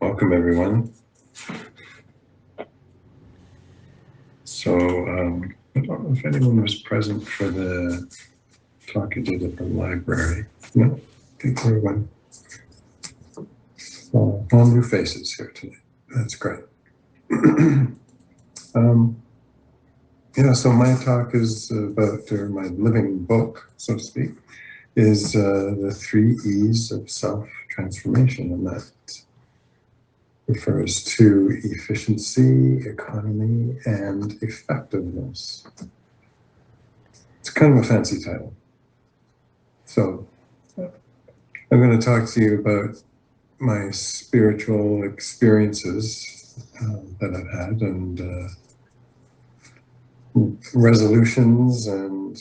Welcome, everyone. So, I don't know if anyone was present for the talk I did at the library. No, I think everyone. All new faces here today. That's great. So my talk is about, or my living book, so to speak, is the 3 E's of self-transformation, and that refers to efficiency, economy, and effectiveness. It's kind of a fancy title. So I'm going to talk to you about my spiritual experiences that I've had, and resolutions, and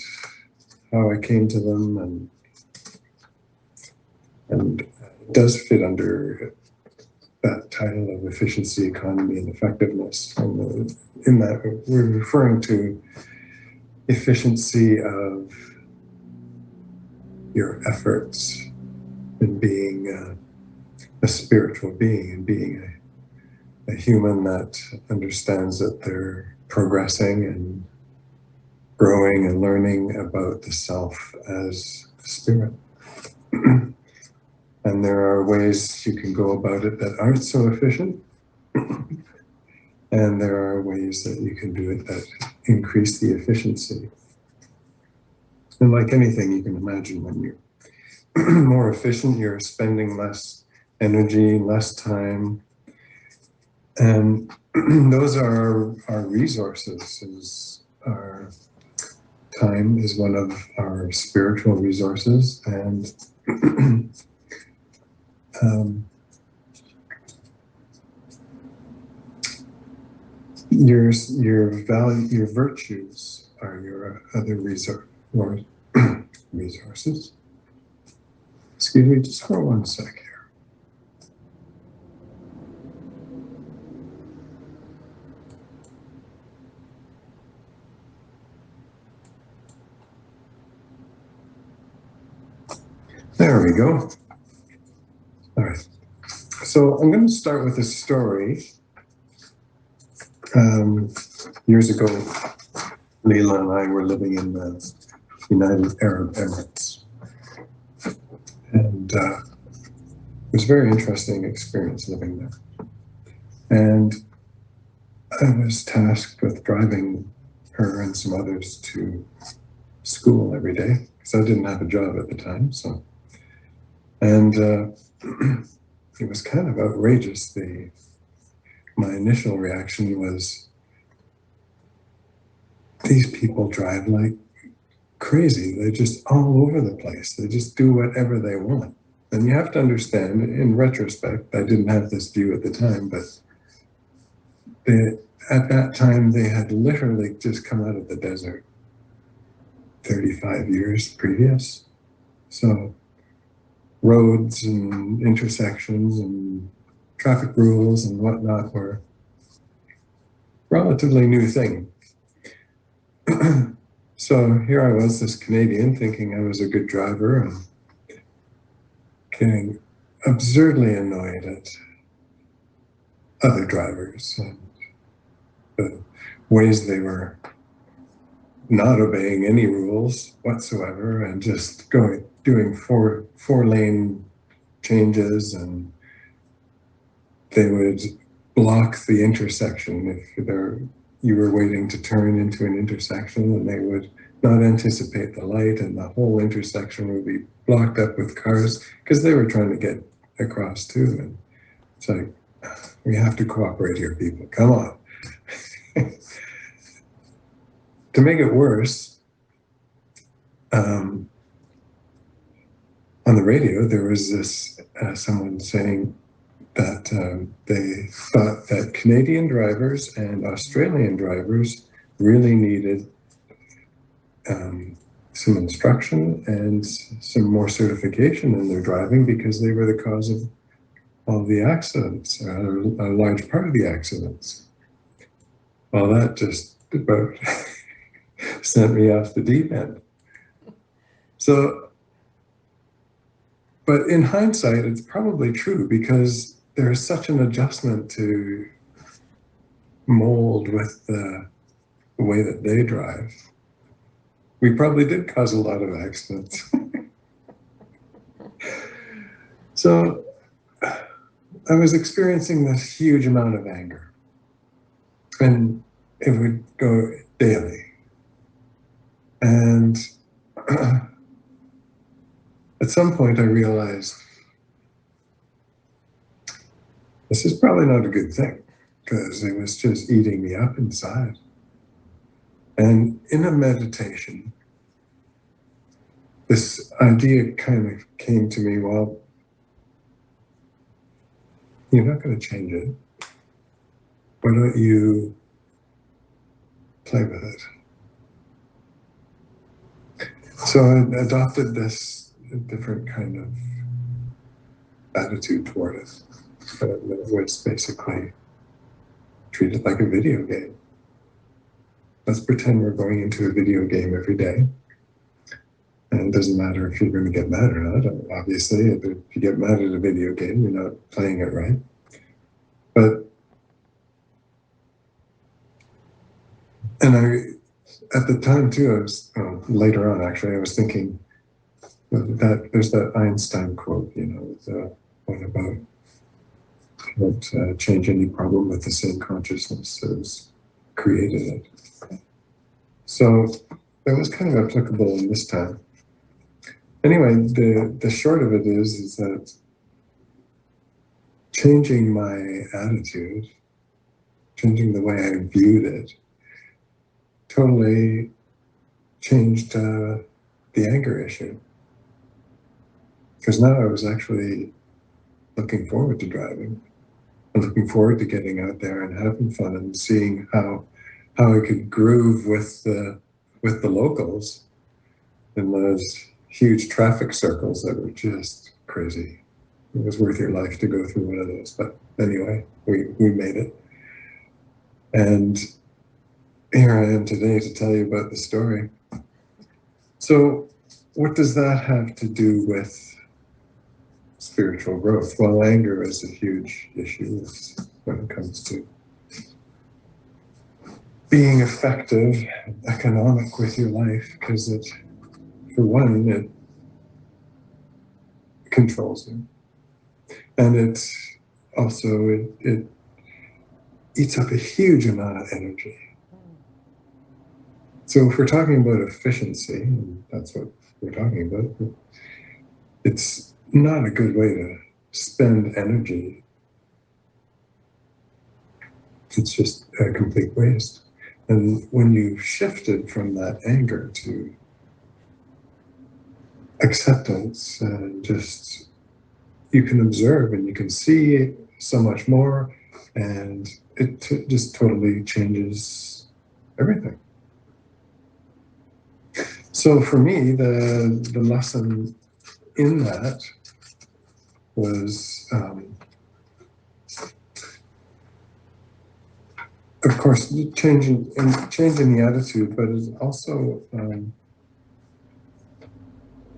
how I came to them, and it does fit under that title of efficiency, economy, and effectiveness. And in that, we're referring to efficiency of your efforts in being a spiritual being, and being a human that understands that they're progressing and growing and learning about the self as spirit. And there are ways you can go about it that aren't so efficient. And there are ways that you can do it that increase the efficiency. And like anything, you can imagine when you're more efficient, you're spending less energy, less time. And those are our resources. Our time is one of our spiritual resources, and your value, your virtues are your other resources. Excuse me, just for 1 sec here. There we go. All right. So I'm going to start with a story. Years ago, Leela and I were living in the United Arab Emirates. And it was a very interesting experience living there. And I was tasked with driving her and some others to school every day, because I didn't have a job at the time. And it was kind of outrageous. My initial reaction was, these people drive like crazy. They're just all over the place. They just do whatever they want. And you have to understand, in retrospect, I didn't have this view at the time, but at that time, they had literally just come out of the desert 35 years previous. So roads and intersections and traffic rules and whatnot were a relatively new thing. So here I was, this Canadian, thinking I was a good driver and getting absurdly annoyed at other drivers and the ways they were not obeying any rules whatsoever, and just doing four lane changes, and they would block the intersection if you were waiting to turn into an intersection, and they would not anticipate the light, and the whole intersection would be blocked up with cars because they were trying to get across too. And it's like, we have to cooperate here, people. Come on. To make it worse, on the radio, there was this someone saying that they thought that Canadian drivers and Australian drivers really needed some instruction and some more certification in their driving, because they were the cause of all the accidents, a large part of the accidents. Well, that just about sent me off the deep end. So, but in hindsight, it's probably true, because there is such an adjustment to mold with the way that they drive. We probably did cause a lot of accidents. So I was experiencing this huge amount of anger, and it would go daily. And at some point I realized this is probably not a good thing, because it was just eating me up inside. And in a meditation, this idea kind of came to me, well, you're not going to change it. Why don't you play with it? So I adopted this different kind of attitude toward it. It was basically treated like a video game. Let's pretend we're going into a video game every day. And it doesn't matter if you're going to get mad or not. Obviously, if you get mad at a video game, you're not playing it right. But, and at the time too, I was, later on actually, I was thinking that there's that Einstein quote, what about change any problem with the same consciousness as created it. So that was kind of applicable in this time. Anyway, the short of it is that changing my attitude, changing the way I viewed it, totally changed the anger issue. Because now I was actually looking forward to driving, and looking forward to getting out there and having fun and seeing how I could groove with the locals in those huge traffic circles that were just crazy. It was worth your life to go through one of those. But anyway, we made it. And here I am today to tell you about the story. So what does that have to do with spiritual growth? Well, anger is a huge issue when it comes to being effective, economic with your life, because it, for one, it controls you. And it eats up a huge amount of energy. So if we're talking about efficiency, and that's what we're talking about, it's not a good way to spend energy. It's just a complete waste. And when you've shifted from that anger to acceptance and just, you can observe and you can see so much more, and it just totally changes everything. So for me, the lesson in that was, of course, changing the attitude, but it also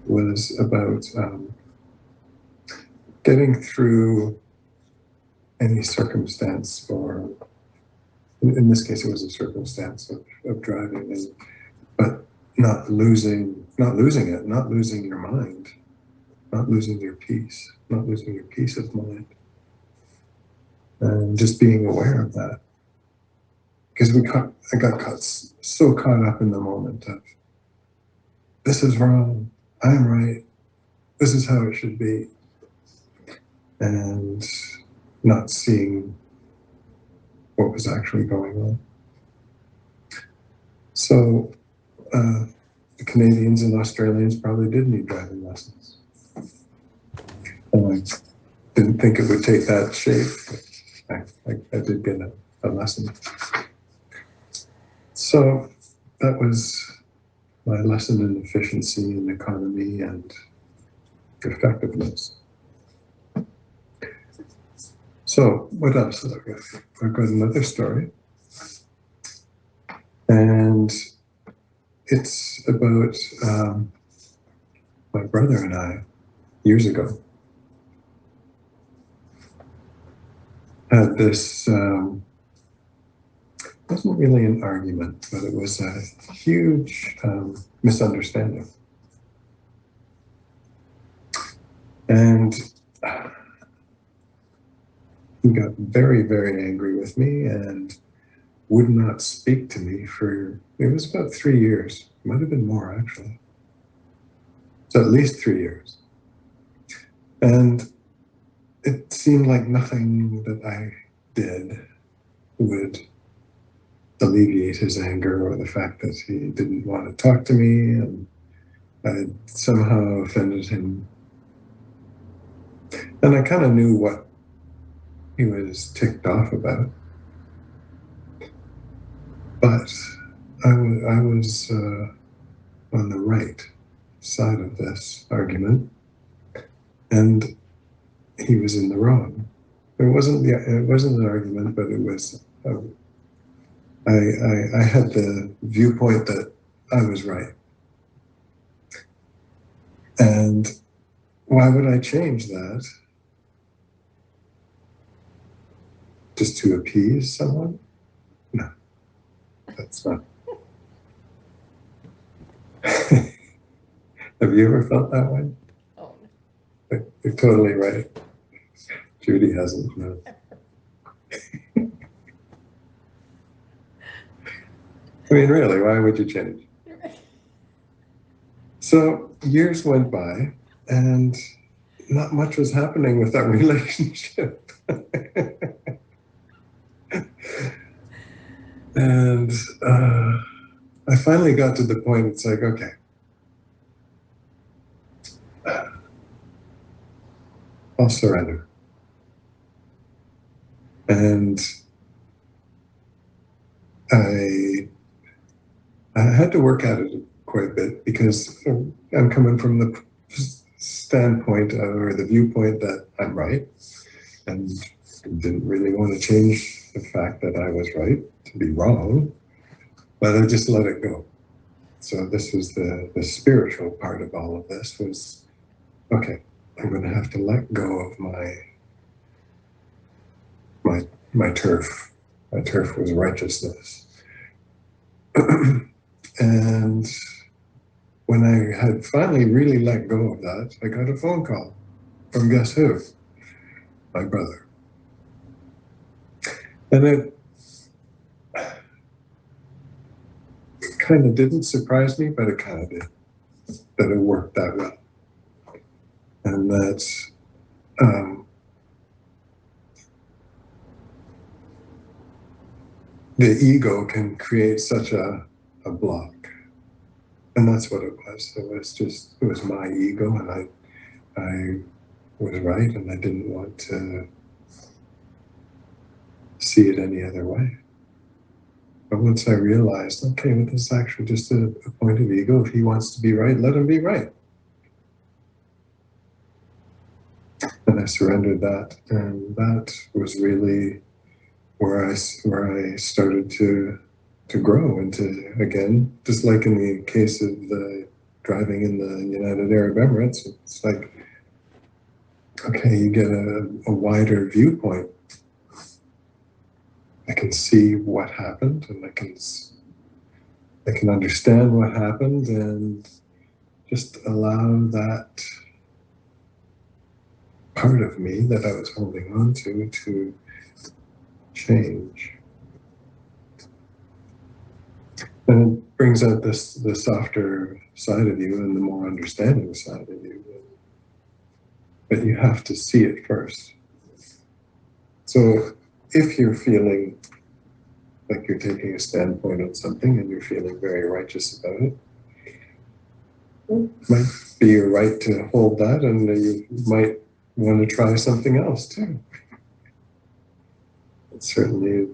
was about getting through any circumstance, or in this case, it was a circumstance of driving, but not losing it, not losing your mind, not losing your peace, not losing your peace of mind, and just being aware of that. Because I got so caught up in the moment of, this is wrong, I'm right, this is how it should be, and not seeing what was actually going on. So the Canadians and Australians probably did need driving lessons. And I didn't think it would take that shape, but I did get a lesson. So that was my lesson in efficiency and economy and effectiveness. So what else have I got? I've got another story. And it's about my brother and I, years ago. had this, wasn't really an argument, but it was a huge misunderstanding. And he got very, very angry with me and would not speak to me for, it was about 3 years. Might have been more, actually. So at least 3 years. And it seemed like nothing that I did would alleviate his anger or the fact that he didn't want to talk to me and I had somehow offended him. And I kind of knew what he was ticked off about. But I was on the right side of this argument, and he was in the wrong. It wasn't an argument, but it was. I had the viewpoint that I was right, and why would I change that? Just to appease someone? No, that's not. Have you ever felt that way? Oh. You're totally right. Judy hasn't, no. I mean, really, why would you change? So years went by and not much was happening with that relationship. And I finally got to the point, it's like, okay, I'll surrender. And I had to work at it quite a bit because I'm coming from the standpoint or the viewpoint that I'm right and didn't really want to change the fact that I was right to be wrong, but I just let it go. So this was the spiritual part of all of this was, okay, I'm going to have to let go of my turf. My turf was righteousness. And when I had finally really let go of that, I got a phone call from guess who? My brother. And it kind of didn't surprise me, but it kind of did, that it worked that well. And that's, the ego can create such a block. And that's what it was. It was my ego, and I was right, and I didn't want to see it any other way. But once I realized, okay, well, this is actually just a point of ego. If he wants to be right, let him be right. And I surrendered that, and that was really where I started to grow into, again, just like in the case of the driving in the United Arab Emirates, it's like, okay, you get a wider viewpoint. I can see what happened, and I can understand what happened, and just allow that part of me that I was holding on to change. And it brings out the softer side of you and the more understanding side of you. But you have to see it first. So if you're feeling like you're taking a standpoint on something and you're feeling very righteous about it, it might be your right to hold that, and you might want to try something else too. It certainly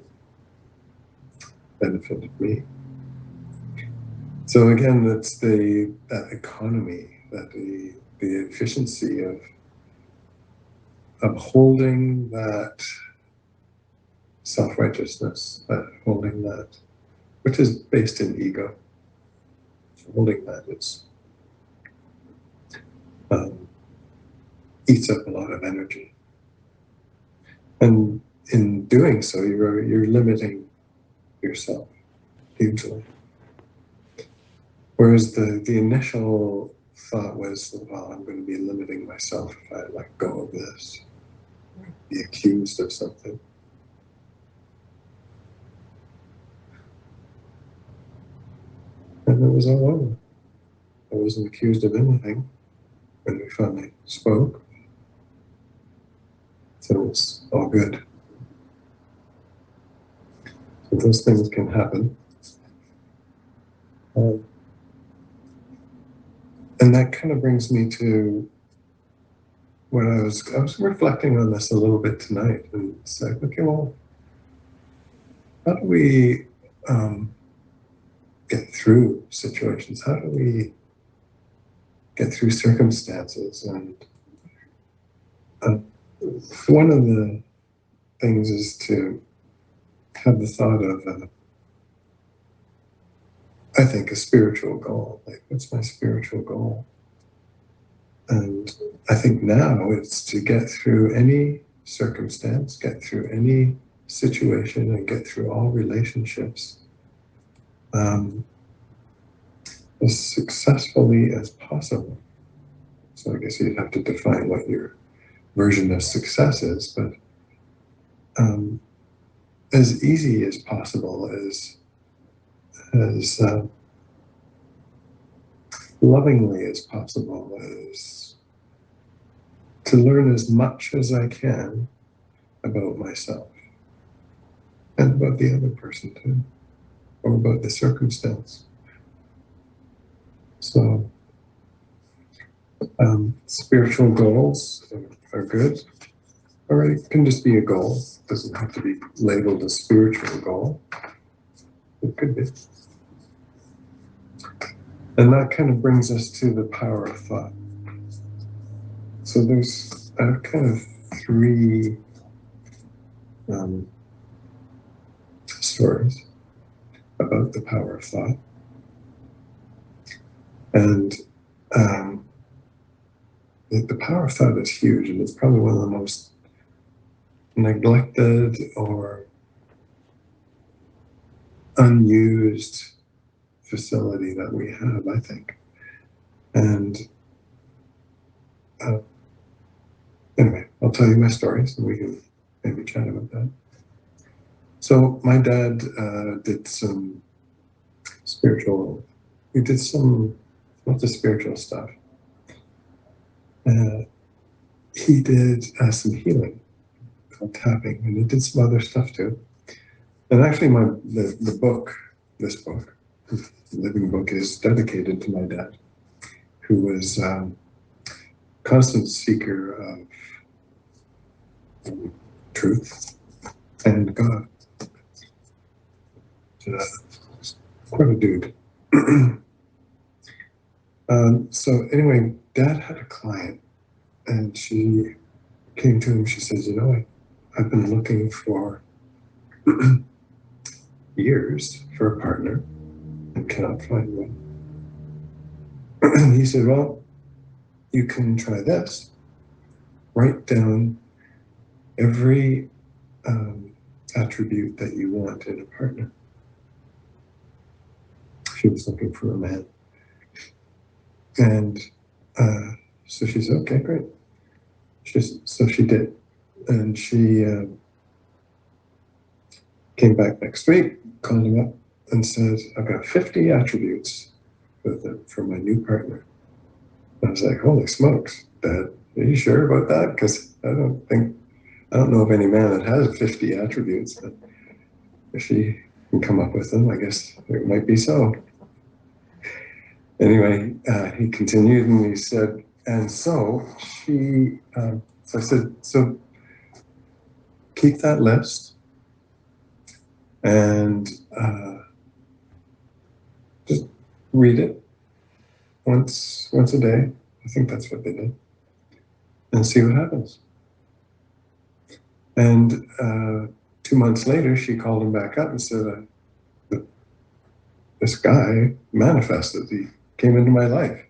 benefited me. So again, that's that economy, that the efficiency of upholding that self-righteousness, that holding that, which is based in ego. Holding that is eats up a lot of energy. And in doing so, you're limiting yourself hugely. Whereas the initial thought was, well, I'm going to be limiting myself if I let go of this, be accused of something. And it was all over. I wasn't accused of anything when we finally spoke. So it's all good. So those things can happen. And that kind of brings me to what I was reflecting on this a little bit tonight, and it's like, okay, well, how do we get through situations? How do we get through circumstances? And one of the things is to have the thought of, I think, a spiritual goal. Like, what's my spiritual goal? And I think now it's to get through any circumstance, get through any situation, and get through all relationships as successfully as possible. So I guess you'd have to define what your version of success is, but as easy as possible, as lovingly as possible, as to learn as much as I can about myself and about the other person too, or about the circumstance. So spiritual goals are good, or it can just be a goal. It doesn't have to be labeled a spiritual goal. It could be. And that kind of brings us to the power of thought. So there's kind of three stories about the power of thought. And the power of thought is huge, and it's probably one of the most neglected or unused facility that we have, I think. And anyway, I'll tell you my stories, and we can maybe chat about that. So my dad did some spiritual, we did some, lots of spiritual stuff. He did some healing called tapping, and he did some other stuff too. And actually the book, this book, the Living Book, is dedicated to my dad, who was a constant seeker of truth and God. Quite a dude. So anyway, Dad had a client, and she came to him. She says, you know, I've been looking for years for a partner and cannot find one. And he said, well, you can try this. Write down every attribute that you want in a partner. She was looking for a man. And so she said, okay, great. So she did. And she came back next week, called him up and said, I've got 50 attributes for my new partner. And I was like, holy smokes, Dad, are you sure about that? Because I don't know of any man that has 50 attributes, but if she can come up with them, I guess it might be so. Anyway, he continued and he said, and so so I said, so keep that list and just read it once a day. I think that's what they did. And see what happens. And 2 months later, she called him back up and said, this guy manifested. He came into my life.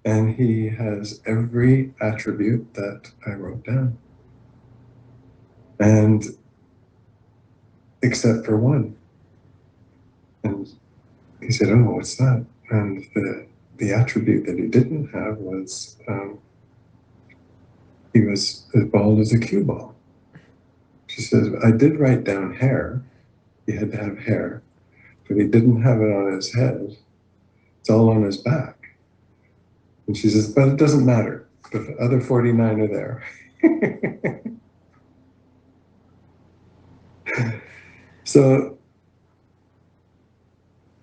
And he has every attribute that I wrote down. And except for one. And he said, oh, what's that? And the attribute that he didn't have was he was as bald as a cue ball. She says, I did write down hair. He had to have hair, but he didn't have it on his head. It's all on his back. And she says, but it doesn't matter. The other 49 are there. So,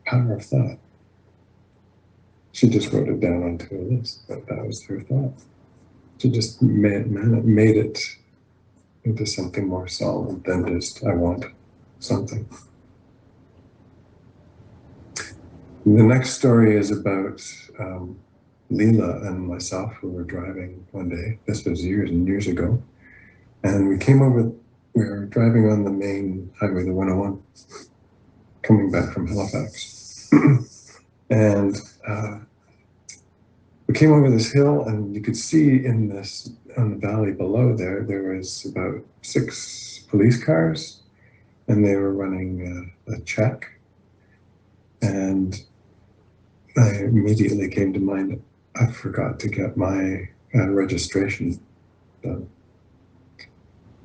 power of thought. She just wrote it down onto a list, but that was her thought. She just made it into something more solid than just, I want something. The next story is about Leela and myself, who were driving one day. This was years and years ago. And we were driving on the main highway, the 101, coming back from Halifax. And we came over this hill, and you could see on the valley below there was about 6 police cars, and they were running a check. And I immediately came to mind that I forgot to get my registration done.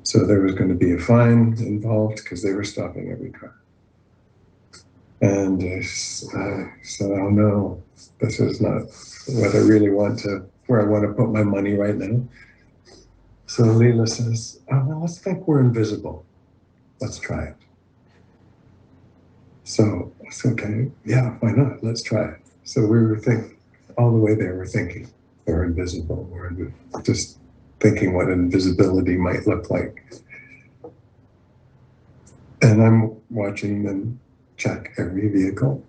So there was going to be a fine involved because they were stopping every car. And I said, oh no, this is not what I really where I want to put my money right now. So Leela says, oh, well, let's think we're invisible. Let's try it. So I said, okay, yeah, why not? Let's try it. So we were thinking, all the way there, we're thinking we're invisible. We're just thinking what invisibility might look like. And I'm watching them check every vehicle.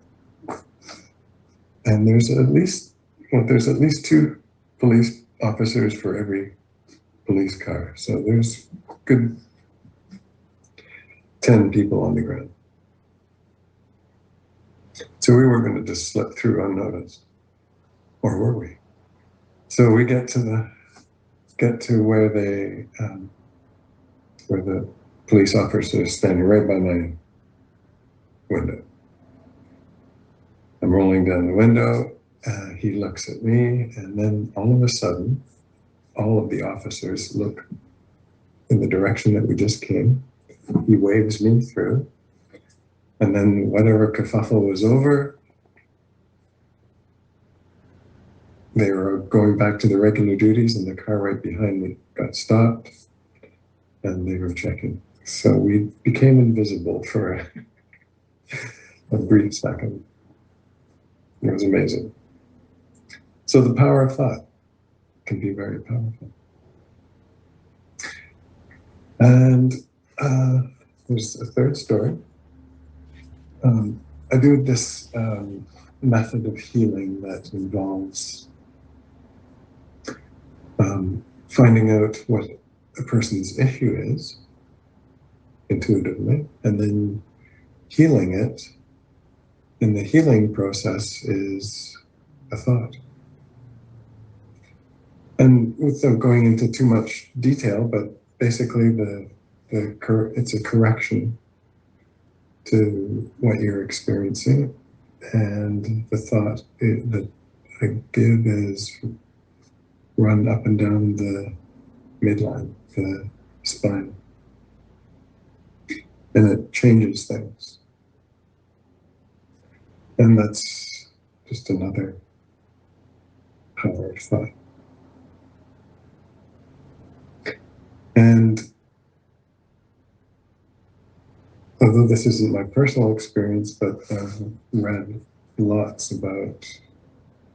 And there's at least 2 police officers for every police car. So there's good 10 people on the ground. So we weren't going to just slip through unnoticed, or were we? So we get to where where the police officer is standing right by my window. I'm rolling down the window. He looks at me, and then all of a sudden, all of the officers look in the direction that we just came. He waves me through, and then whatever kerfuffle was over, they were going back to their regular duties, and the car right behind me got stopped, and they were checking. So we became invisible for a brief second. It was amazing. So the power of thought can be very powerful. And there's a third story. I do this method of healing that involves finding out what a person's issue is intuitively, and then healing it. And the healing process is a thought. And without going into too much detail, but basically it's a correction to what you're experiencing. And the thought that I give is run up and down the midline, the spine. And it changes things. And that's just another power of thought. And although this isn't my personal experience, but I've read lots about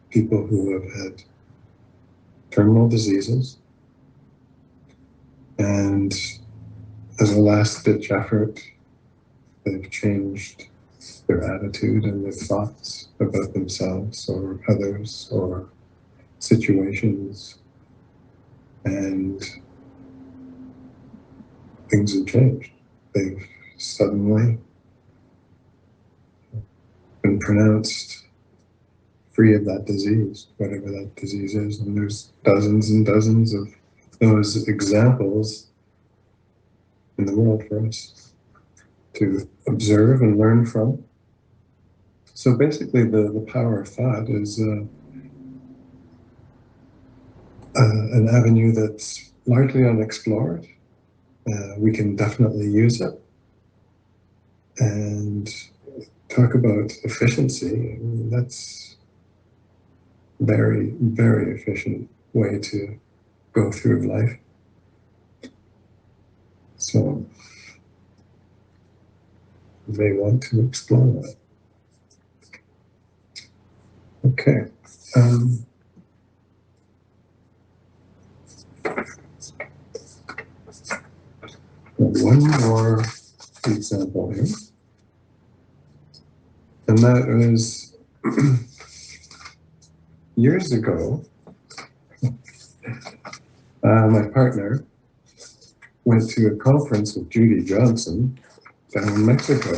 people who have had terminal diseases, and as a last-ditch effort, they've changed their attitude and their thoughts about themselves or others or situations, and things have changed. They've suddenly been pronounced free of that disease, whatever that disease is. And there's dozens and dozens of those examples in the world for us. to observe and learn from. So basically, the power of thought is an avenue that's largely unexplored. We can definitely use it. And talk about efficiency. I mean, that's very, very efficient way to go through life. So you may want to explore that. Okay. One more example here. And that was years ago, my partner went to a conference with Judy Johnson down in Mexico.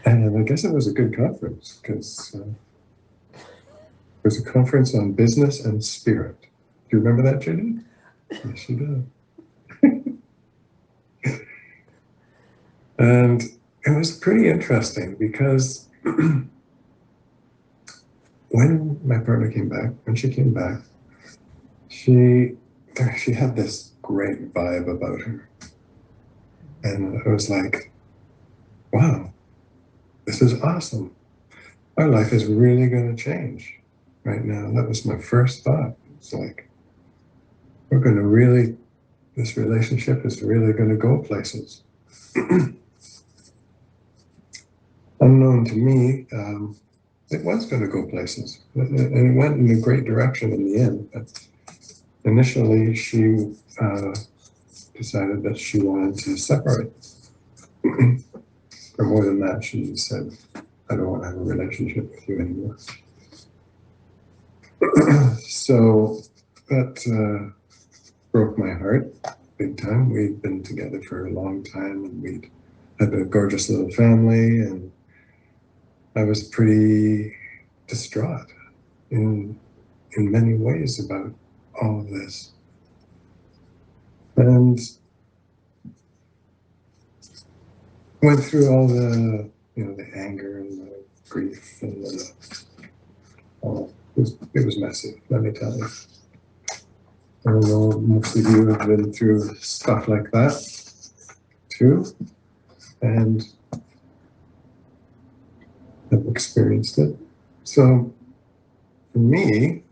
And I guess it was a good conference because it was a conference on business and spirit. Do you remember that, Judy? Yes, you do. And it was pretty interesting because when my partner came back, when she came back, she had this great vibe about her. And I was like, wow, this is awesome. Our life is really going to change right now. That was my first thought. It's like, we're going to really, this relationship is really going to go places. Unknown to me, it was going to go places. And it went in a great direction in the end. But initially, she decided that she wanted to separate. Or more than that, she said, I don't want to have a relationship with you anymore. So that broke my heart big time. We'd been together for a long time and we'd had a gorgeous little family, and I was pretty distraught in many ways about all of this. And went through all the, the anger and the grief and it was messy, let me tell you. I don't know, most of you have been through stuff like that too, and have experienced it. So for me,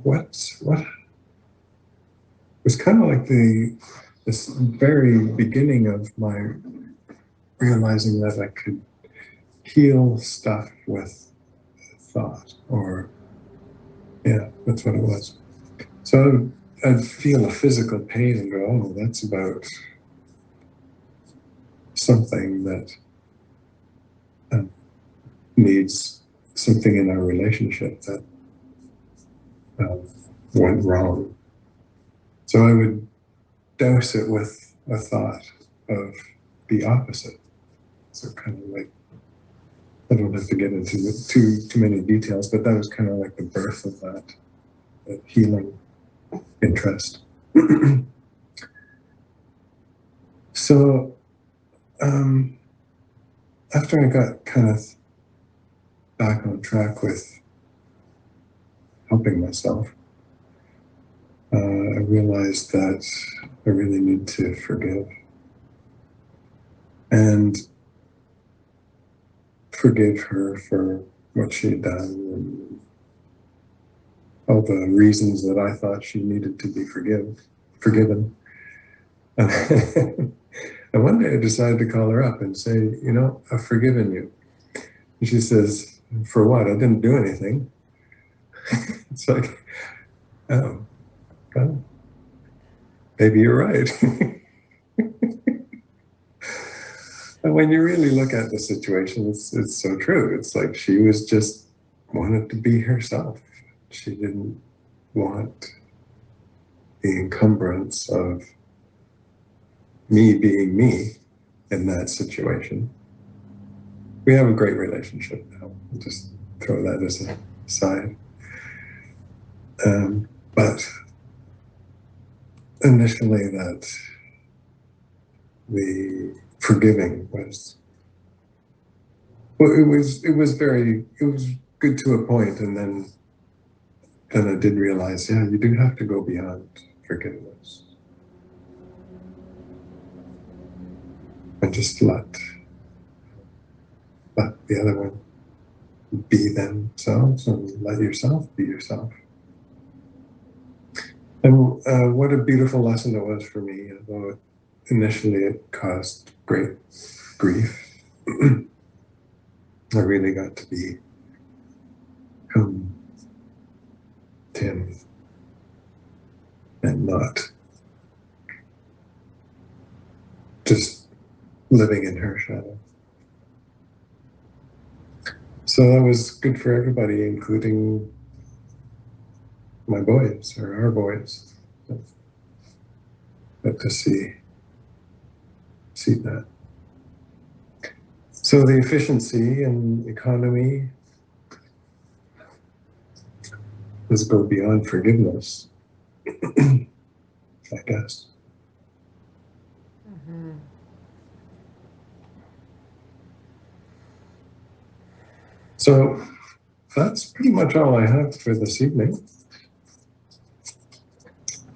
what was kind of like this very beginning of my realizing that I could heal stuff with thought, or that's what it was. So I'd feel a physical pain and go, oh, that's about something that needs something in our relationship that went wrong. So I would douse it with a thought of the opposite. So kind of like, I don't have to get into too many details, but that was kind of like the birth of that healing interest. So after I got kind of back on track with helping myself, I realized that I really need to forgive. And forgive her for what she had done and all the reasons that I thought she needed to be forgiven. And one day I decided to call her up and say, I've forgiven you. And she says, for what? I didn't do anything. It's like, oh, well, maybe you're right. And when you really look at the situation, it's so true. It's like she was just wanted to be herself. She didn't want the encumbrance of me being me in that situation. We have a great relationship now. I'll just throw that as an aside. But initially, that the forgiving was, well, it was good to a point, and then I did realize, yeah, you do have to go beyond forgiveness and just let the other one be themselves, and let yourself be yourself. And what a beautiful lesson it was for me, although initially it caused great grief. I really got to become Tim and not just living in her shadow. So that was good for everybody, including my boys, or our boys. But to see that. So the efficiency and economy does go beyond forgiveness, I guess. Mm-hmm. So that's pretty much all I have for this evening,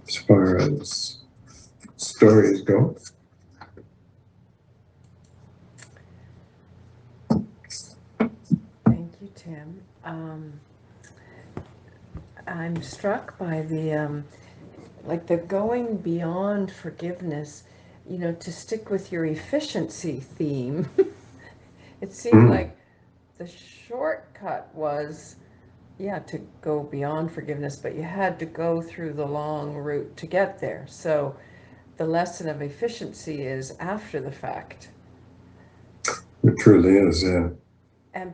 as far as stories go. Thank you, Tim. I'm struck by the like the going beyond forgiveness, to stick with your efficiency theme. It seemed Mm, like the shortcut was, yeah, to go beyond forgiveness, but you had to go through the long route to get there. So the lesson of efficiency is after the fact. it truly is, yeah.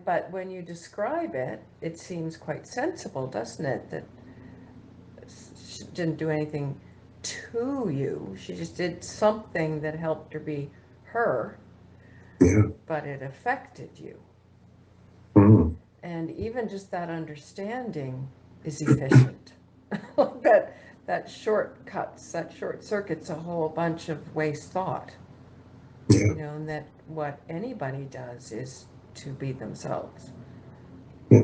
But when you describe it, it seems quite sensible, doesn't it? That she didn't do anything to you. She just did something that helped her be her, Yeah. but it affected you. Mm, And even just that understanding is efficient. that that shortcuts, that short circuits a whole bunch of waste thought. yeah. And that what anybody does is to be themselves. Yeah.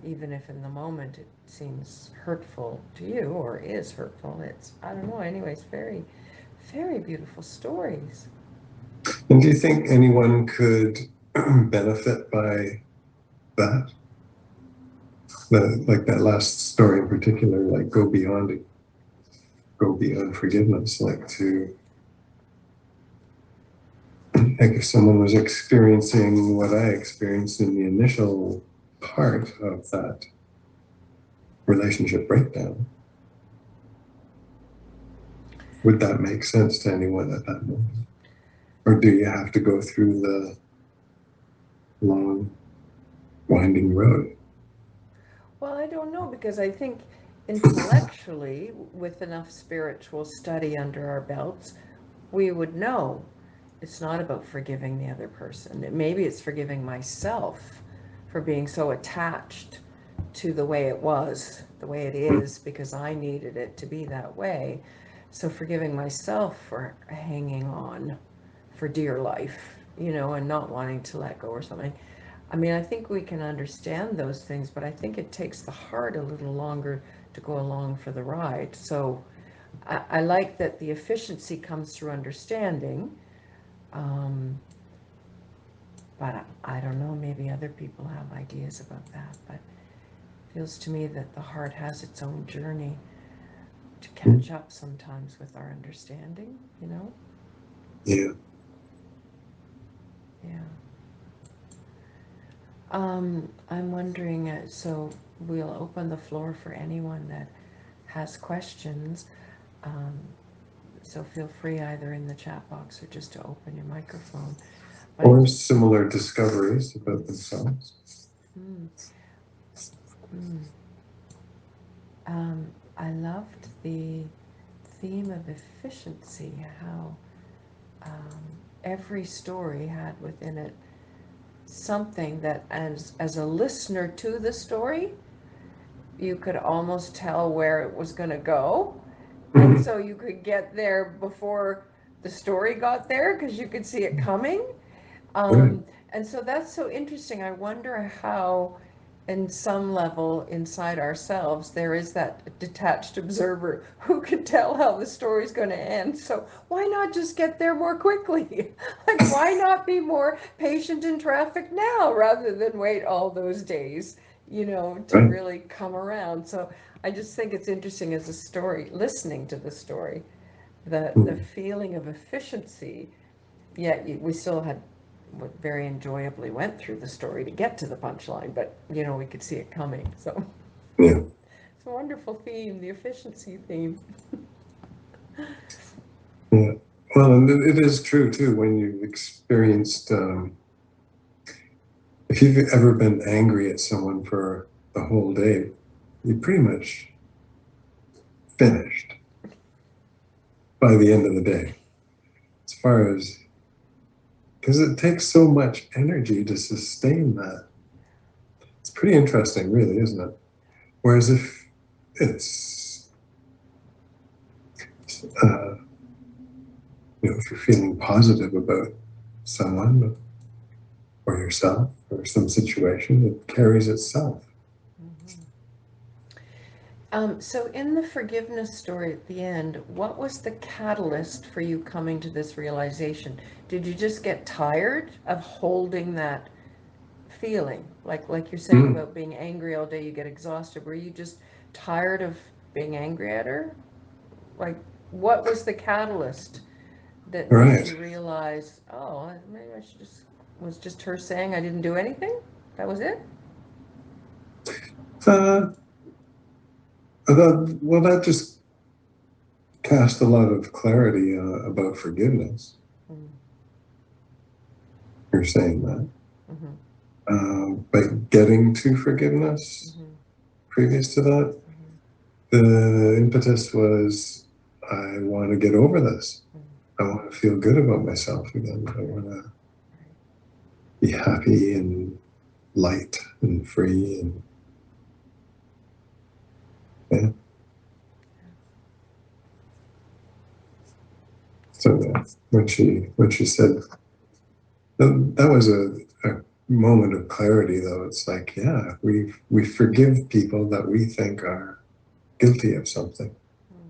Even if in the moment it seems hurtful to you or is hurtful, it's, I don't know, anyways, very, very beautiful stories. And do you think anyone could benefit by that? Like that last story in particular, like go beyond it, go beyond forgiveness, like if someone was experiencing what I experienced in the initial part of that relationship breakdown, would that make sense to anyone at that moment? Or do you have to go through the long, winding road? Well, I don't know, because I think intellectually, with enough spiritual study under our belts, we would know it's not about forgiving the other person. Maybe it's forgiving myself for being so attached to the way it was, the way it is, because I needed it to be that way. So forgiving myself for hanging on for dear life, and not wanting to let go or something. I mean, I think we can understand those things, but I think it takes the heart a little longer to go along for the ride. So I like that the efficiency comes through understanding. Um, but I don't know, maybe other people have ideas about that. But it feels to me that the heart has its own journey to catch up sometimes with our understanding. Yeah. Yeah. I'm wondering, so we'll open the floor for anyone that has questions. Um, so feel free either in the chat box or just to open your microphone. But Or similar discoveries about themselves. mm, mm, I loved the theme of efficiency, how um, every story had within it something that, as a listener to the story, you could almost tell where it was going to go. And so you could get there before the story got there because you could see it coming. Right. And so that's so interesting. I wonder how, in some level inside ourselves, there is that detached observer who can tell how the story's going to end. So why not just get there more quickly? Like, why not be more patient in traffic now rather than wait all those days, to Right. really come around? So I just think it's interesting as a story, listening to the story, the Mm. feeling of efficiency, yet we still had very enjoyably went through the story to get to the punchline, but we could see it coming. So Yeah. it's a wonderful theme, the efficiency theme. Yeah. Well, and it is true too when you've experienced, if you've ever been angry at someone for the whole day, you pretty much finished by the end of the day. As far as, because it takes so much energy to sustain that. It's pretty interesting, really, isn't it? Whereas if it's, uh, if you're feeling positive about someone or yourself or some situation, it carries itself. So in the forgiveness story at the end, what was the catalyst for you coming to this realization? Did you just get tired of holding that feeling? Like you're saying Mm, about being angry all day, you get exhausted. Were you just tired of being angry at her? Like, what was the catalyst that made right. you realize, oh, maybe I should just, was just her saying I didn't do anything? That was it? Uh, that just cast a lot of clarity about forgiveness. Mm, You're saying that. mm-hmm, But getting to forgiveness mm-hmm, previous to that, mm-hmm, the impetus was I want to get over this. I want to feel good about myself again. I want to be happy and light and free and yeah. So when she said that was a moment of clarity though. It's like, yeah, we forgive people that we think are guilty of something. mm-hmm,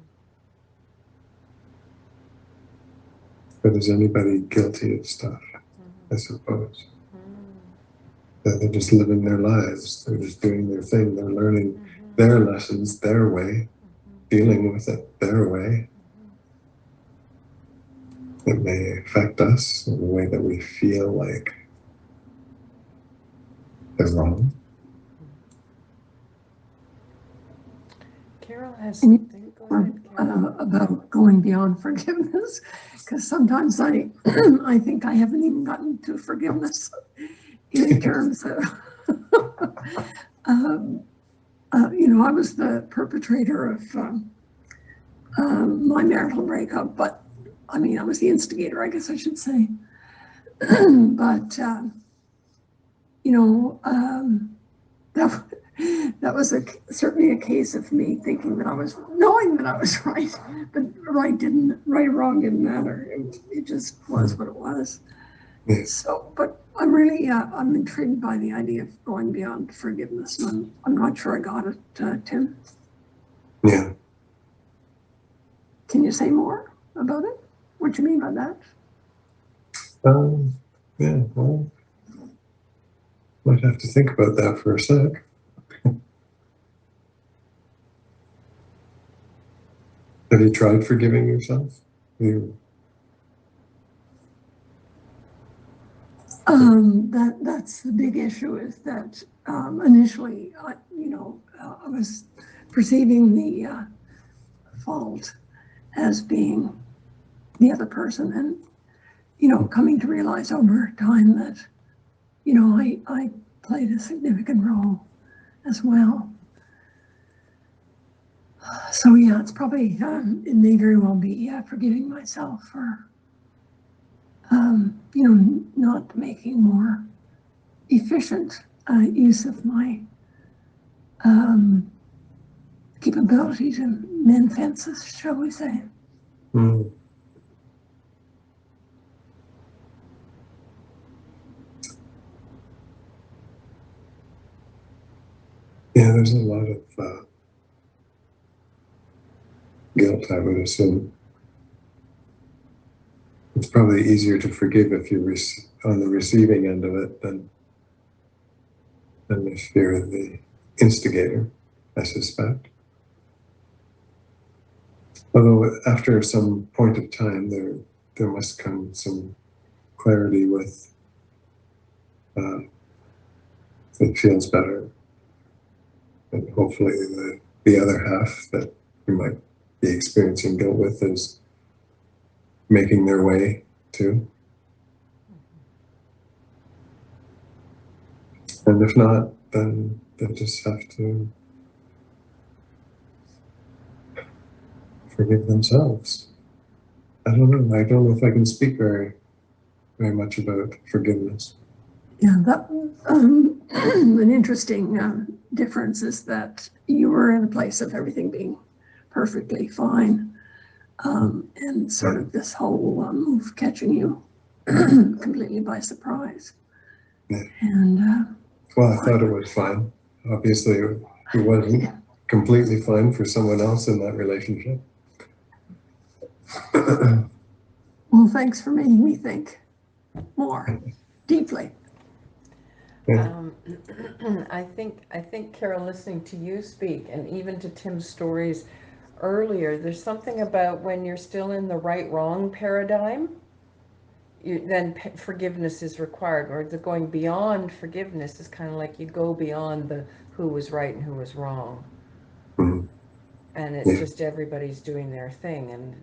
But is anybody guilty of stuff? mm-hmm, I suppose. mm-hmm, They're just living their lives. They're just doing their thing. They're learning mm-hmm, their lessons their way, mm-hmm, dealing with it their way. It may affect us in the way that we feel like they're wrong. Carol has And something. Go ahead, Carol. about going beyond forgiveness, because sometimes I I think I haven't even gotten to forgiveness in terms of um, I was the perpetrator of my marital breakup, but I mean I was the instigator, I guess I should say. But you know that that was certainly a case of me thinking that I was knowing that I was right, but right or wrong didn't matter. It just was what it was. Yeah. So, but I'm really I'm intrigued by the idea of going beyond forgiveness, and I'm not sure I got it, Tim. Yeah. Can you say more about it? What do you mean by that? Um, yeah. Well, might have to think about that for a sec. Have you tried forgiving yourself? You, That's the big issue is that initially, I was perceiving the fault as being the other person, and coming to realize over time that I played a significant role as well. So yeah, it's probably it may very well be forgiving myself for not making more efficient use of my capability to mend fences, shall we say. Mm. Yeah, there's a lot of guilt, I would assume. It's probably easier to forgive if you're on the receiving end of it than if you're the instigator, I suspect. Although after some point of time, there must come some clarity with it feels better, and hopefully the other half that you might be experiencing guilt with is making their way to. And if not, then they just have to forgive themselves. I don't know. I don't know if I can speak very much about forgiveness. Yeah, that an interesting difference is that you were in a place of everything being perfectly fine, and sort of this whole move catching you completely by surprise. Yeah. And well, I thought it was fine. Obviously, it wasn't completely fine for someone else in that relationship. well, thanks for making me think more deeply. Yeah. I think, Carol, listening to you speak, and even to Tim's stories earlier, there's something about when you're still in the right-wrong paradigm, then forgiveness is required, or the going beyond forgiveness is kind of like you go beyond the who was right and who was wrong. Mhm. And it's Yeah. just everybody's doing their thing, and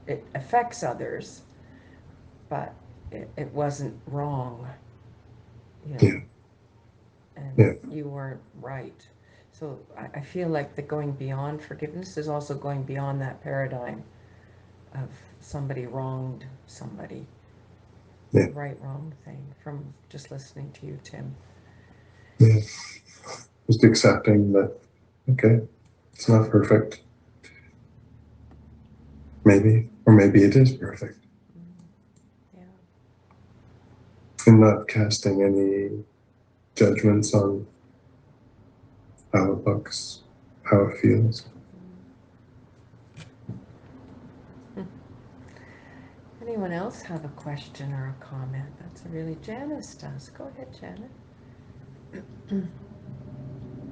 it affects others, but it wasn't wrong, you know. Yeah. And Yeah. you weren't right. So I feel like the going beyond forgiveness is also going beyond that paradigm of somebody wronged somebody. Yeah. Right, wrong thing, from just listening to you, Tim. Yeah. Just accepting that, okay, it's not perfect. Maybe, or maybe it is perfect. Yeah. And not casting any judgments on how it looks, how it feels. Anyone else have a question or a comment? That's really Janice does. Go ahead, Janet.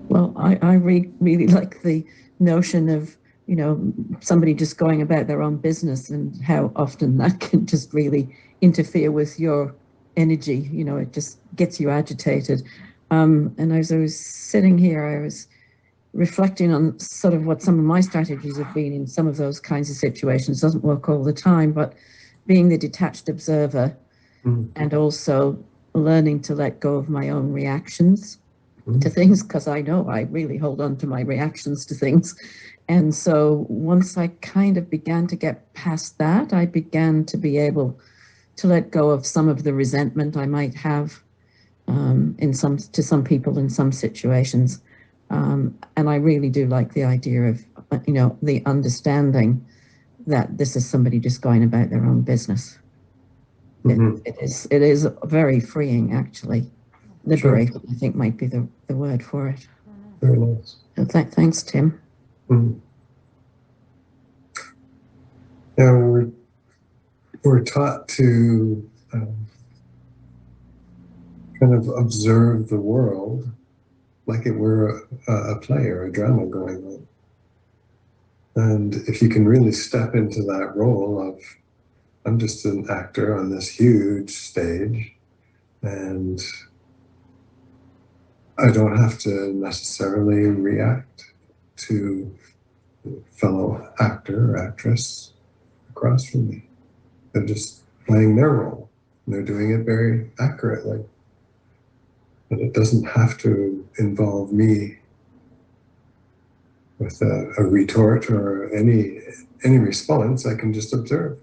Well, I really like the notion of, you know, somebody just going about their own business and how often that can just really interfere with your energy. You know, it just gets you agitated. And as I was sitting here, I was reflecting on sort of what some of my strategies have been in some of those kinds of situations. It doesn't work all the time, but being the detached observer and also learning to let go of my own reactions to things, because I know I really hold on to my reactions to things. And so once I kind of began to get past that, I began to be able to let go of some of the resentment I might have to some people in some situations. And I really do like the idea of, you know, the understanding that this is somebody just going about their own business. It is very freeing, actually. Liberating, I think, might be the word for it. Very nice. So thanks, Tim. Yeah, we're taught to kind of observe the world like it were a play or a drama going on. And if you can really step into that role of, I'm just an actor on this huge stage, and I don't have to necessarily react to the fellow actor or actress across from me. They're just playing their role. And they're doing it very accurately. But it doesn't have to involve me with a retort or any response. I can just observe.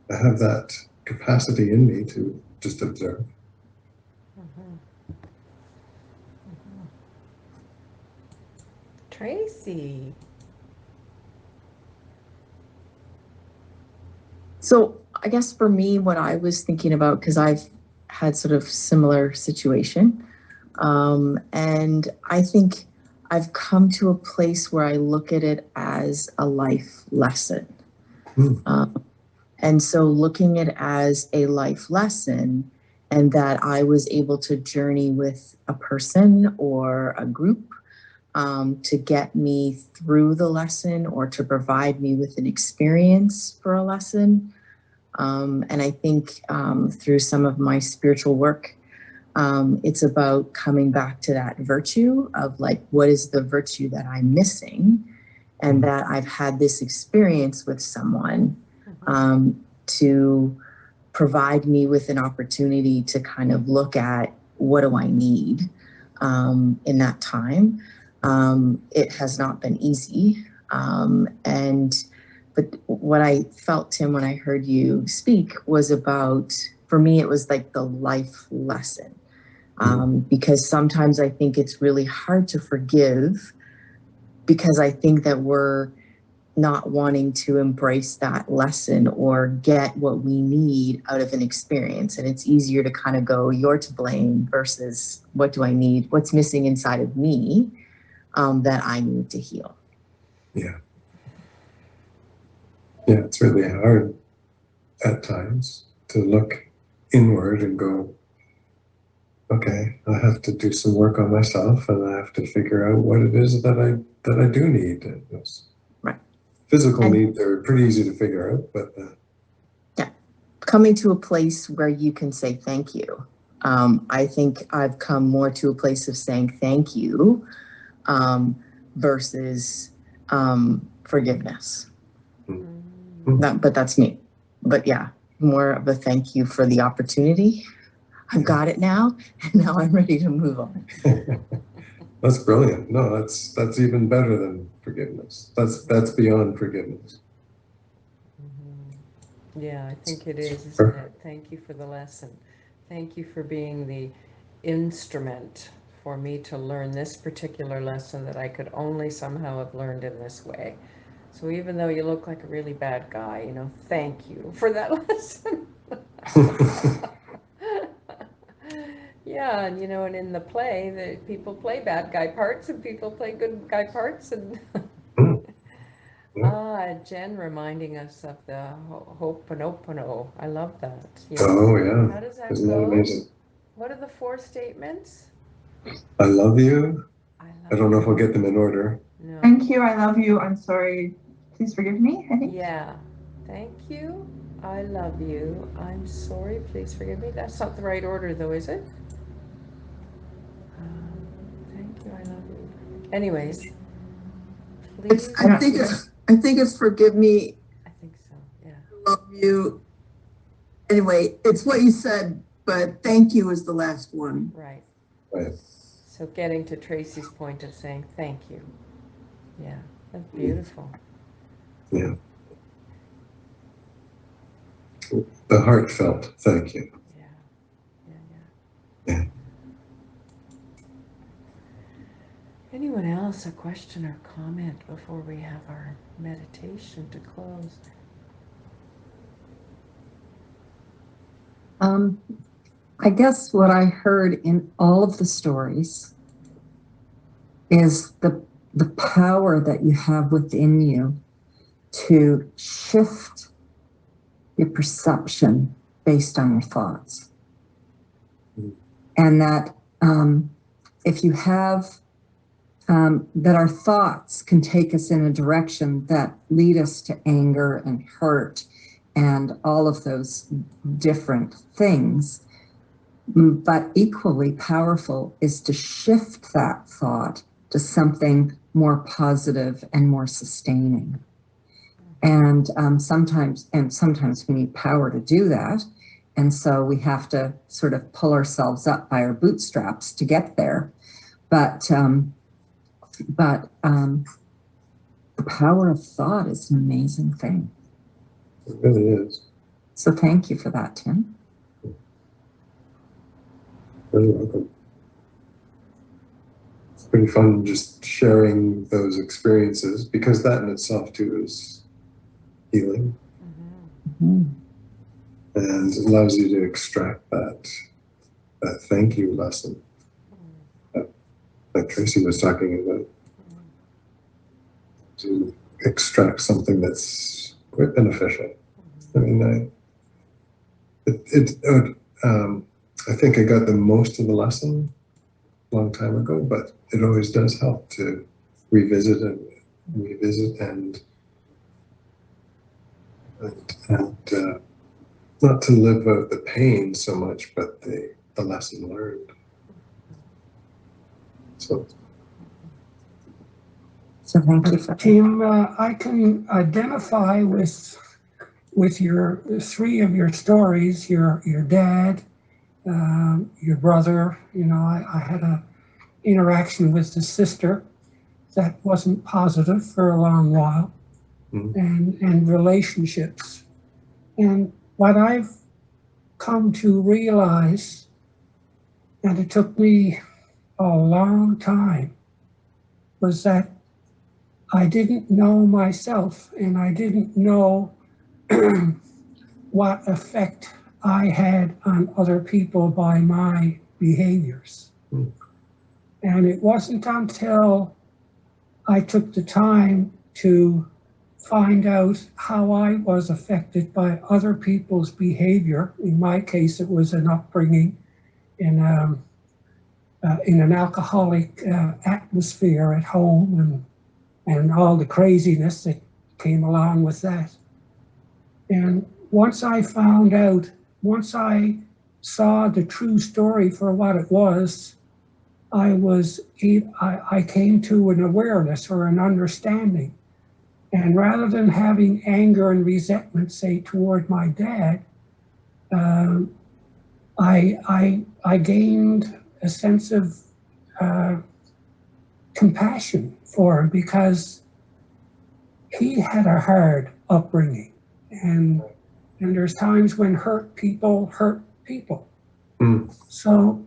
I have that capacity in me to just observe. Tracy. So I guess for me, what I was thinking about, because I've had sort of similar situation, and I think I've come to a place where I look at it as a life lesson. And so looking at it as a life lesson, and that I was able to journey with a person or a group to get me through the lesson or to provide me with an experience for a lesson. And I think through some of my spiritual work, it's about coming back to that virtue of like, what is the virtue that I'm missing? And that I've had this experience with someone to provide me with an opportunity to kind of look at what do I need in that time. It has not been easy. But what I felt, Tim, when I heard you speak was about, for me, it was like the life lesson. Because sometimes I think it's really hard to forgive because I think that we're not wanting to embrace that lesson or get what we need out of an experience. And it's easier to kind of go, you're to blame versus what do I need? What's missing inside of me that I need to heal? Yeah. Yeah, it's really hard at times to look inward and go, okay, I have to do some work on myself and I have to figure out what it is that I do need. Right. Physical needs are pretty easy to figure out, but yeah, coming to a place where you can say thank you. I think I've come more to a place of saying thank you versus forgiveness. But that's me. But yeah, more of a thank you for the opportunity. I've got it now, and now I'm ready to move on. That's brilliant. No, that's even better than forgiveness. That's beyond forgiveness. Yeah, I think it is, isn't it? Thank you for the lesson. Thank you for being the instrument for me to learn this particular lesson that I could only somehow have learned in this way. So even though you look like a really bad guy, you know, thank you for that lesson. Yeah, and you know, and in the play, the people play bad guy parts and people play good guy parts, and Jen reminding us of the Ho'oponopono. I love that. Yes. Oh yeah. How does that Isn't go? that amazing? What are the 4 statements? I love you. I don't know if I'll you. get them in order. No. Thank you, I love you, I'm sorry, please forgive me, I think. Yeah. Thank you. I love you. I'm sorry. Please forgive me. That's not the right order, though, is it? Thank you. I love you. Anyways, please. I think it's forgive me, I think so. Yeah. love you. Anyway, it's what you said, but thank you is the last one. Right. Right. So getting to Tracy's point of saying thank you. Yeah. That's beautiful. Yeah. The heartfelt thank you. Yeah. Yeah. Yeah. Yeah. Anyone else a question or comment before we have our meditation to close? I guess what I heard in all of the stories is the power that you have within you to shift your perception based on your thoughts. And that if you have that our thoughts can take us in a direction that lead us to anger and hurt and all of those different things. But equally powerful is to shift that thought to something more positive and more sustaining. And sometimes we need power to do that. And so we have to sort of pull ourselves up by our bootstraps to get there. But the power of thought is an amazing thing. It really is. So thank you for that, Tim. You're welcome. pretty fun just sharing those experiences, because that in itself too is healing. Mhm. And it allows you to extract that thank you lesson that Tracy was talking about, to extract something that's quite beneficial. I mean, I think I got the most of the lesson a long time ago, but it always does help to revisit and not to live out the pain so much, but the lesson learned. So thank you for Tim, I can identify with your three of your stories, your dad, your brother. You know, I had a interaction with the sister that wasn't positive for a long while, and relationships. And what I've come to realize, and it took me a long time, was that I didn't know myself, and I didn't know what effect I had on other people by my behaviors. And it wasn't until I took the time to find out how I was affected by other people's behavior. In my case, it was an upbringing in an alcoholic atmosphere at home, and all the craziness that came along with that. And once I found out, once I saw the true story for what it was, I came to an awareness or an understanding. And rather than having anger and resentment, say, toward my dad, I gained a sense of compassion for him, because he had a hard upbringing, and there's times when hurt people. So,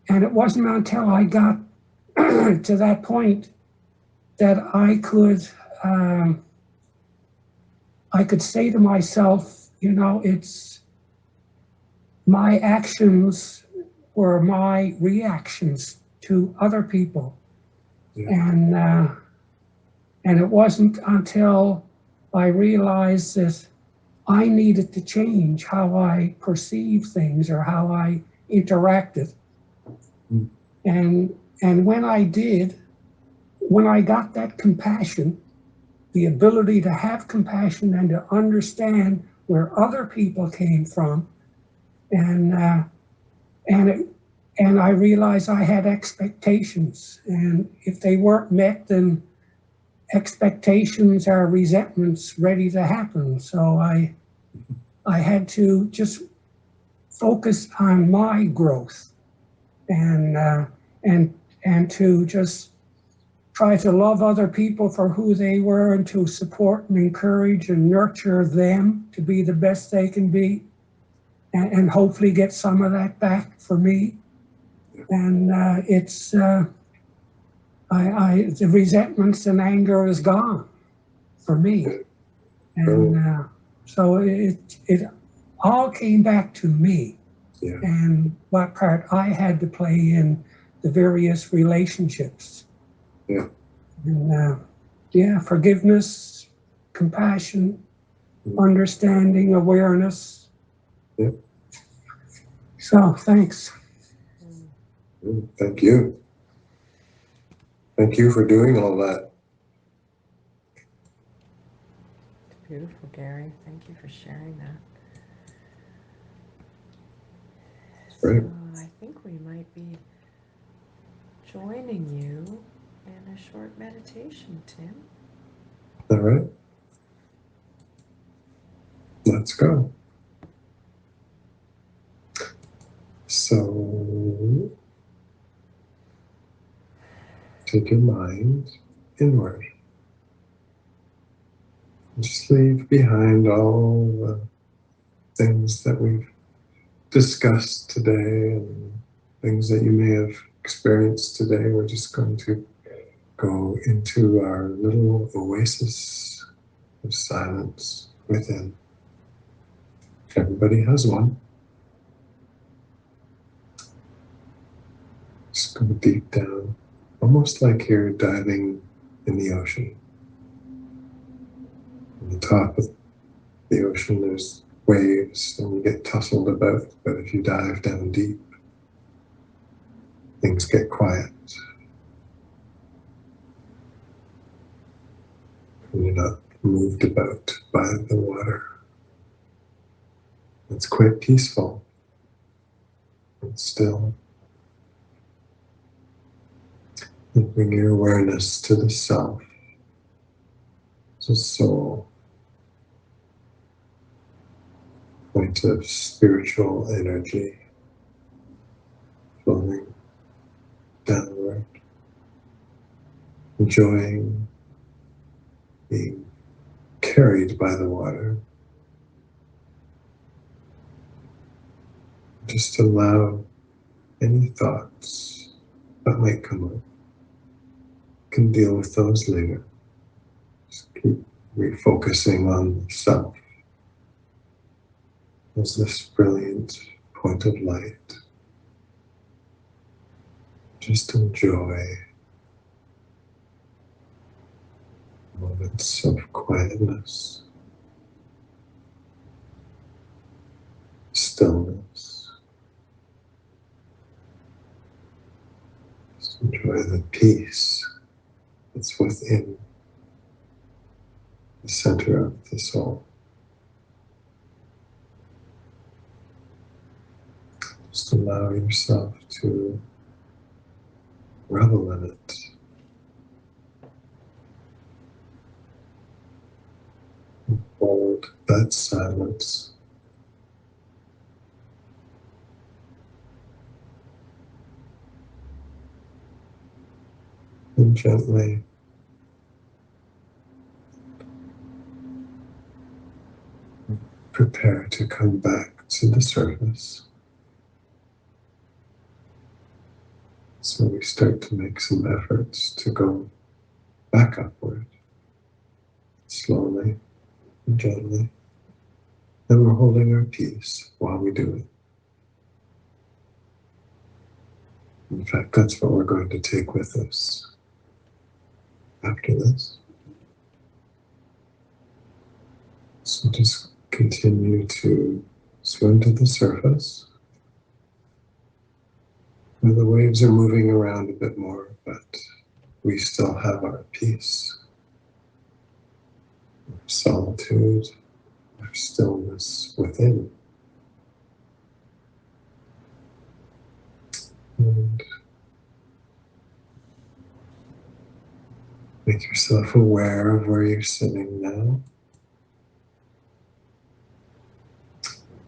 and it wasn't until I got to that point that I could say to myself, you know, it's my actions were my reactions to other people. Yeah. And it wasn't until I realized that I needed to change how I perceive things or how I interacted. And when I did, when I got that compassion, the ability to have compassion and to understand where other people came from, and I realized I had expectations, and if they weren't met, then expectations are resentments ready to happen. So I had to just focus on my growth, and to just try to love other people for who they were, and to support and encourage and nurture them to be the best they can be, and hopefully get some of that back for me. And the resentments and anger is gone for me. And so it all came back to me, and what part I had to play in the various relationships. And forgiveness, compassion, understanding, awareness. So thanks. Thank you. Thank you for doing all that. It's beautiful, Gary. Thank you for sharing that. Great. So I think we might be joining you in a short meditation, Tim. All right. Let's go. So take your mind inward. Just leave behind all the things that we've discussed today, and things that you may have experience today, we're just going to go into our little oasis of silence within. Everybody has one. Just go deep down, almost like you're diving in the ocean. On the top of the ocean, there's waves and you get tussled about, but if you dive down deep, things get quiet. And you're not moved about by the water. It's quite peaceful and still. And bring your awareness to the self, the soul, point of spiritual energy flowing downward, enjoying being carried by the water. Just allow any thoughts that might come up. You can deal with those later. Just keep refocusing on the self as this brilliant point of light. Just enjoy moments of quietness, stillness. Just enjoy the peace that's within the center of the soul. Just allow yourself to revel in it. Hold that silence. And gently prepare to come back to the surface. So we start to make some efforts to go back upward, slowly and gently. And we're holding our peace while we do it. In fact, that's what we're going to take with us after this. So just continue to swim to the surface, where the waves are moving around a bit more, but we still have our peace, our solitude, our stillness within. And make yourself aware of where you're sitting now.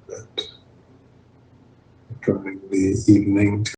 That drawing the evening to